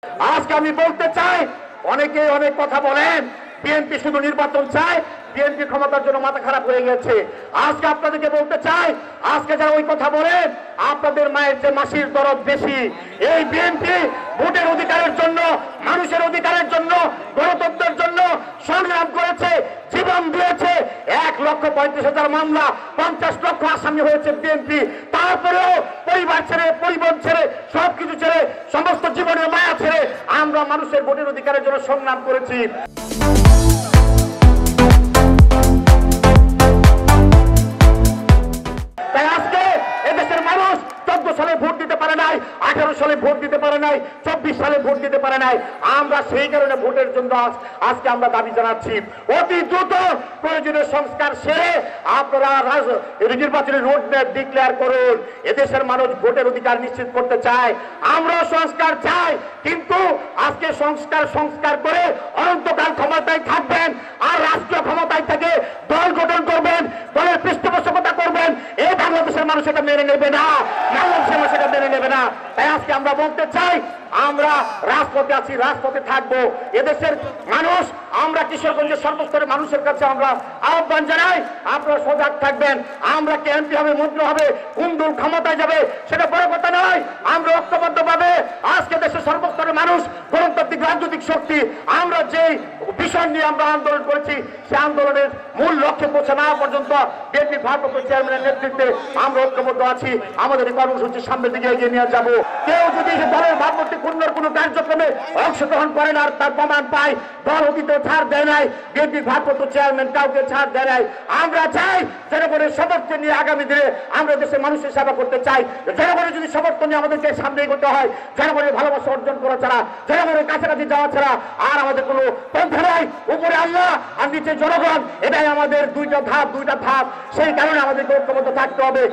আজকে আমি বলতে চাই, অনেকে অনেক কথা বলেন, বিএনপি শুধু নির্বাচন চায়, বিএনপি ক্ষমতার জন্য মাথা খারাপ হয়ে গেছে। আজকে আপনাদেরকে বলতে চাই, আজকে যারা ওই কথা বলেন, আপনাদের মায়ের যে মাসির দরদ বেশি। এই বিএনপি ভোটের অধিকারের জন্য, মানুষের অধিকারের জন্য, গণতন্ত্রের জন্য সংগ্রাম করেছে, জীবন দিয়েছে। 1,35,000 মামলা, 50 লক্ষ আসামি হয়েছে বিএনপি। তারপরেও পরিবার ছেড়ে, পরিবার ছেড়ে, সবকিছু ছেড়ে, সমস্ত জীবনের মায়া ছেড়ে আমরা মানুষের ভোটের অধিকারের জন্য সংগ্রাম করেছি। তাই আজকে এদেশের মানুষ 14 সালে ভোট দিতে পারে নাই, 18 সালে ভোট দিতে পারে নাই, 24 সালে ভোট দিতে পারে নাই। আমরা সেই কারণে ভোটের জন্য আজকে আমরা দাবি জানাচ্ছি, অতি দ্রুত প্রয়োজনীয় সংস্কার সেরে আপনারা নির্বাচনের রোড ম্যাপ ডিক্লেয়ার করুন। এদেশের মানুষ ভোটের অধিকার নিশ্চিত করতে চায়, আমরাও সংস্কার চাই। কিন্তু আজকে সংস্কার করে অনন্তকাল ক্ষমতায় থাকবেন আর রাষ্ট্রীয় ক্ষমতায় থেকে দল গঠন করবেন, দলের পৃষ্ঠপোষকতা করবেন, এই বাংলাদেশের মানুষ এটা মেনে নেবে না, বাংলাদেশের মানুষ এটা মেনে নেবে না। তাই আজকে আমরা বলতে চাই, আমরা রাজপথে আছি, রাজপথে থাকবো। এদেশের মানুষ, আমরা কিশোরগঞ্জের সর্বস্তরের মানুষের কাছে আমরা আহ্বান জানাই, আপনারা সজাগ থাকবেন। আমরা কে এমপি হবে, মন্ত্রী হবে, কোন দল ক্ষমতায় যাবে সেটা বড় কথা নয়। আমরা ঐক্যবদ্ধভাবে আজকে দেশের সর্বস্তরের মানুষ, গণতান্ত্রিক রাজনৈতিক শক্তি, আমরা যে বিষয় নিয়ে আমরা আন্দোলন করেছি, সে আন্দোলনের মূল লক্ষ্যে পৌঁছে না পর্যন্ত বিএনপি ভারপ্রাপ্ত চেয়ারম্যানের নেতৃত্বে আমরা ঐক্যবদ্ধ আছি। আমাদের এই কর্মসূচির সামনের দিকে এগিয়ে নিয়ে যাবো। কেউ যদি দলের ভাবমূর্তি ক্ষুণ্ণর কোনো কার্যক্রমে অংশগ্রহণ করেন আর তার প্রমাণ পায়, দল অতীতে ছাড় দেয় নাই, বিএনপি ভারপ্রাপ্ত চেয়ারম্যান কাউকে ছাড় দেয় নাই। আমরা চাই জনগণের সমর্থন নিয়ে আগামী দিনে আমরা দেশের মানুষের সেবা করতে চাই। জনগণের যদি সমর্থন নিয়ে আমাদেরকে সামনে এগোতে হয়, জনগণের ভালোবাসা অর্জন করা ছাড়া, জনগণের কাছাকাছি যাওয়া ছাড়া আর আমাদের কোনো পন্থা নাই। উপরে আল্লাহ আর নিচে জনগণ, এটাই আমাদের দুইটা ধাপ। সেই কারণে আমাদেরকে ঐক্যবদ্ধ থাকতে হবে।